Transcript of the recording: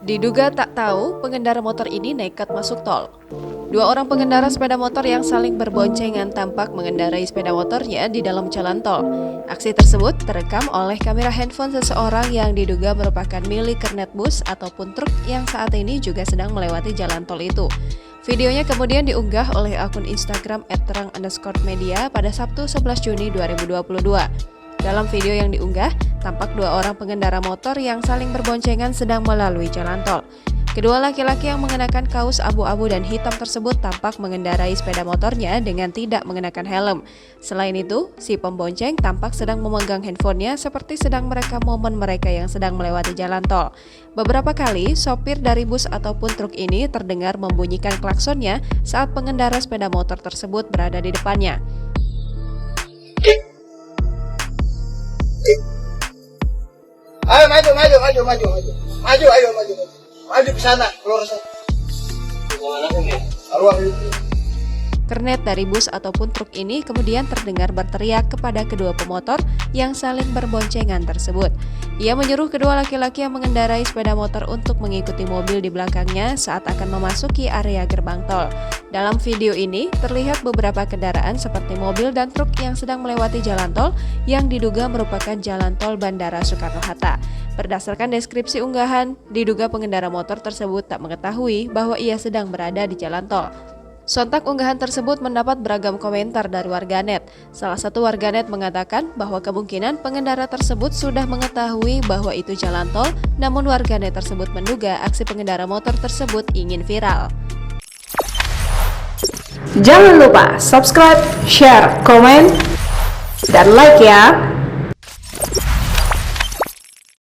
Diduga tak tahu, pengendara motor ini nekat masuk tol. Dua orang pengendara sepeda motor yang saling berboncengan tampak mengendarai sepeda motornya di dalam jalan tol. Aksi tersebut terekam oleh kamera handphone seseorang yang diduga merupakan milik kernet bus ataupun truk yang saat ini juga sedang melewati jalan tol itu. Videonya kemudian diunggah oleh akun Instagram @terang_media pada Sabtu 11 Juni 2022. Dalam video yang diunggah, tampak dua orang pengendara motor yang saling berboncengan sedang melalui jalan tol. Kedua laki-laki yang mengenakan kaos abu-abu dan hitam tersebut tampak mengendarai sepeda motornya dengan tidak mengenakan helm. Selain itu, si pembonceng tampak sedang memegang handphonenya seperti sedang merekam momen mereka yang sedang melewati jalan tol. Beberapa kali, sopir dari bus ataupun truk ini terdengar membunyikan klaksonnya saat pengendara sepeda motor tersebut berada di depannya. Ayo maju ke sana, keluar sana. Keluar itu. Kernet dari bus ataupun truk ini kemudian terdengar berteriak kepada kedua pemotor yang saling berboncengan tersebut. Ia menyuruh kedua laki-laki yang mengendarai sepeda motor untuk mengikuti mobil di belakangnya saat akan memasuki area gerbang tol. Dalam video ini terlihat beberapa kendaraan seperti mobil dan truk yang sedang melewati jalan tol yang diduga merupakan jalan tol Bandara Soekarno-Hatta. Berdasarkan deskripsi unggahan, diduga pengendara motor tersebut tak mengetahui bahwa ia sedang berada di jalan tol. Sontak unggahan tersebut mendapat beragam komentar dari warganet. Salah satu warganet mengatakan bahwa kemungkinan pengendara tersebut sudah mengetahui bahwa itu jalan tol, namun warganet tersebut menduga aksi pengendara motor tersebut ingin viral. Jangan lupa subscribe, share, komen, dan like ya!